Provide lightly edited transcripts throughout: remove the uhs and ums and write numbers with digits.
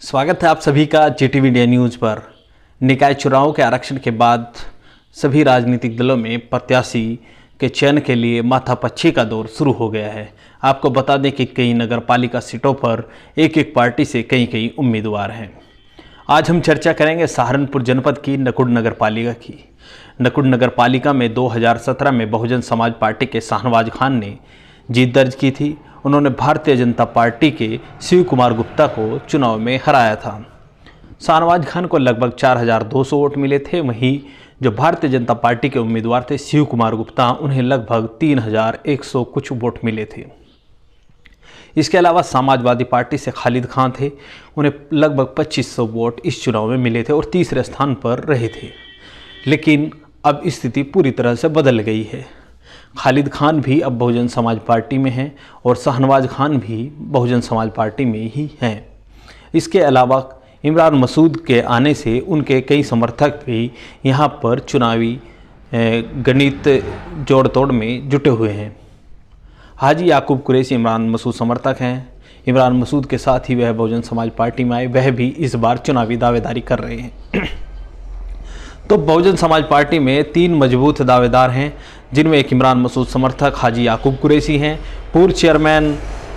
स्वागत है आप सभी का जीटीवी इंडिया न्यूज़ पर। निकाय चुनावों के आरक्षण के बाद सभी राजनीतिक दलों में प्रत्याशी के चयन के लिए माथापच्ची का दौर शुरू हो गया है। आपको बता दें कि कई नगरपालिका सीटों पर एक एक पार्टी से कई उम्मीदवार हैं। आज हम चर्चा करेंगे सहारनपुर जनपद की नकुड़ नगरपालिका की। नकुड़ नगरपालिका में 2017 में बहुजन समाज पार्टी के शाहनवाज खान ने जीत दर्ज की थी। उन्होंने भारतीय जनता पार्टी के शिव कुमार गुप्ता को चुनाव में हराया था। शाहनवाज खान को लगभग 4200 वोट मिले थे। वहीं जो भारतीय जनता पार्टी के उम्मीदवार थे शिव कुमार गुप्ता, उन्हें लगभग 3100 कुछ वोट मिले थे। इसके अलावा समाजवादी पार्टी से खालिद खान थे, उन्हें लगभग 2500 वोट इस चुनाव में मिले थे और तीसरे स्थान पर रहे थे। लेकिन अब स्थिति पूरी तरह से बदल गई है। खालिद खान भी अब बहुजन समाज पार्टी में हैं और शाहनवाज खान भी बहुजन समाज पार्टी में ही हैं। इसके अलावा इमरान मसूद के आने से उनके कई समर्थक भी यहाँ पर चुनावी गणित जोड़ तोड़ में जुटे हुए हैं। हाजी याकूब कुरैशी इमरान मसूद समर्थक हैं। इमरान मसूद के साथ ही वह बहुजन समाज पार्टी में आए, वह भी इस बार चुनावी दावेदारी कर रहे हैं। तो बहुजन समाज पार्टी में 3 मजबूत दावेदार हैं, जिनमें एक इमरान मसूद समर्थक हाजी याकूब कुरैशी हैं, पूर्व चेयरमैन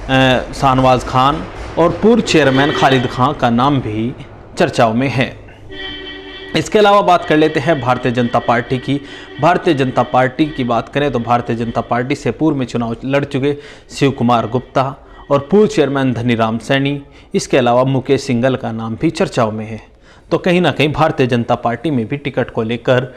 शाहनवाज खान और पूर्व चेयरमैन खालिद खान का नाम भी चर्चाओं में है। इसके अलावा बात कर लेते हैं भारतीय जनता पार्टी की। भारतीय जनता पार्टी की बात करें तो भारतीय जनता पार्टी से पूर्व में चुनाव लड़ चुके शिव कुमार गुप्ता और पूर्व चेयरमैन धनीराम सैनी, इसके अलावा मुकेश सिंघल का नाम भी चर्चाओं में है। तो कहीं ना कहीं भारतीय जनता पार्टी में भी टिकट को लेकर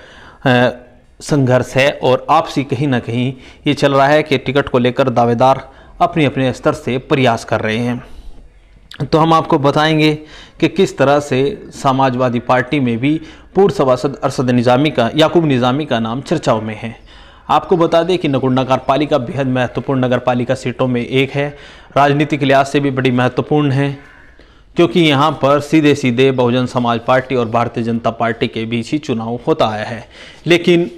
संघर्ष है और आपसी कहीं ना कहीं ये चल रहा है कि टिकट को लेकर दावेदार अपने अपने स्तर से प्रयास कर रहे हैं। तो हम आपको बताएंगे कि किस तरह से समाजवादी पार्टी में भी पूर्व सभासद याकूब निज़ामी का नाम चर्चाओं में है। आपको बता दें कि नकुड़ नगरपालिका बेहद महत्वपूर्ण नगरपालिका सीटों में एक है। राजनीतिक लिहाज से भी बड़ी महत्वपूर्ण है, क्योंकि यहाँ पर सीधे सीधे बहुजन समाज पार्टी और भारतीय जनता पार्टी के बीच ही चुनाव होता आया है। लेकिन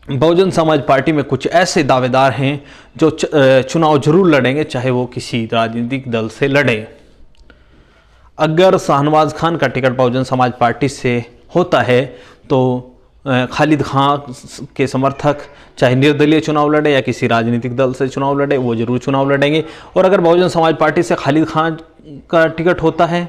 बहुजन समाज पार्टी में कुछ ऐसे दावेदार हैं जो चुनाव जरूर लड़ेंगे, चाहे वो किसी राजनीतिक दल से लड़े। अगर शाहनवाज खान का टिकट बहुजन समाज पार्टी से होता है तो खालिद खान के समर्थक चाहे निर्दलीय चुनाव लड़े या किसी राजनीतिक दल से चुनाव लड़े, वो जरूर चुनाव लड़ेंगे। और अगर बहुजन समाज पार्टी से खालिद खान का टिकट होता है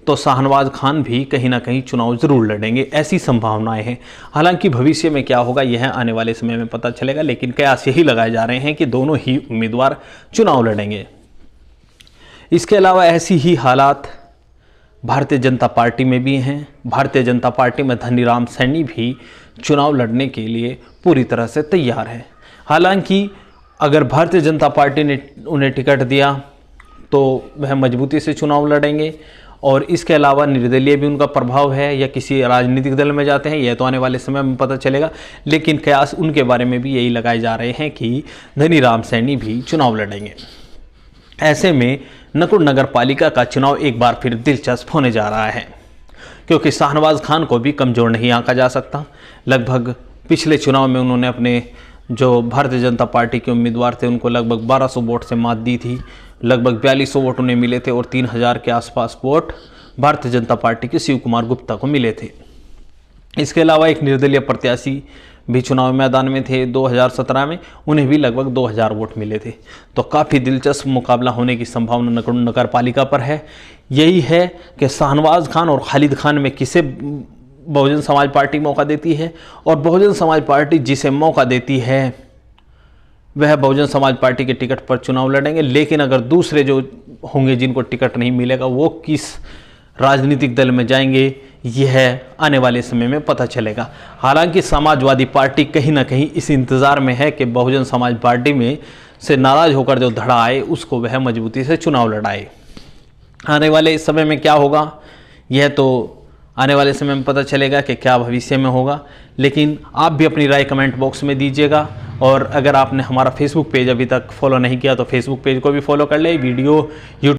तो शाहनवाज खान भी कहीं ना कहीं चुनाव जरूर लड़ेंगे, ऐसी संभावनाएं हैं। हालांकि भविष्य में क्या होगा यह आने वाले समय में पता चलेगा, लेकिन कयास यही लगाए जा रहे हैं कि दोनों ही उम्मीदवार चुनाव लड़ेंगे। इसके अलावा ऐसी ही हालात भारतीय जनता पार्टी में भी हैं। भारतीय जनता पार्टी में धनीराम सैनी भी चुनाव लड़ने के लिए पूरी तरह से तैयार है। हालांकि अगर भारतीय जनता पार्टी ने उन्हें टिकट दिया तो वह मजबूती से चुनाव लड़ेंगे और इसके अलावा निर्दलीय भी उनका प्रभाव है या किसी राजनीतिक दल में जाते हैं, यह तो आने वाले समय में पता चलेगा। लेकिन कयास उनके बारे में भी यही लगाए जा रहे हैं कि धनीराम सैनी भी चुनाव लड़ेंगे। ऐसे में नकुड़ नगरपालिका का चुनाव एक बार फिर दिलचस्प होने जा रहा है, क्योंकि शाहनवाज खान को भी कमज़ोर नहीं आंका जा सकता। लगभग पिछले चुनाव में उन्होंने अपने जो भारतीय जनता पार्टी के उम्मीदवार थे उनको लगभग 1200 वोट से मात दी थी। लगभग 4200 वोट उन्हें मिले थे और 3000 के आसपास वोट भारतीय जनता पार्टी के शिव कुमार गुप्ता को मिले थे। इसके अलावा एक निर्दलीय प्रत्याशी भी चुनाव मैदान में थे 2017 में, उन्हें भी लगभग 2000 वोट मिले थे। तो काफ़ी दिलचस्प मुकाबला होने की संभावना नकुड़ नगरपालिका पर है। यही है कि शाहनवाज खान और खालिद खान में किसे बहुजन समाज पार्टी मौका देती है, और बहुजन समाज पार्टी जिसे मौका देती है वह बहुजन समाज पार्टी के टिकट पर चुनाव लड़ेंगे। लेकिन अगर दूसरे जो होंगे जिनको टिकट नहीं मिलेगा वो किस राजनीतिक दल में जाएंगे, यह आने वाले समय में पता चलेगा। हालांकि समाजवादी पार्टी कहीं ना कहीं इस इंतज़ार में है कि बहुजन समाज पार्टी में से नाराज़ होकर जो धड़ा आए उसको वह मजबूती से चुनाव लड़ाए। आने वाले इस समय में क्या होगा यह तो आने वाले समय में पता चलेगा कि क्या भविष्य में होगा। लेकिन आप भी अपनी राय कमेंट बॉक्स में दीजिएगा, और अगर आपने हमारा फेसबुक पेज अभी तक फॉलो नहीं किया तो फेसबुक पेज को भी फॉलो कर ले। वीडियो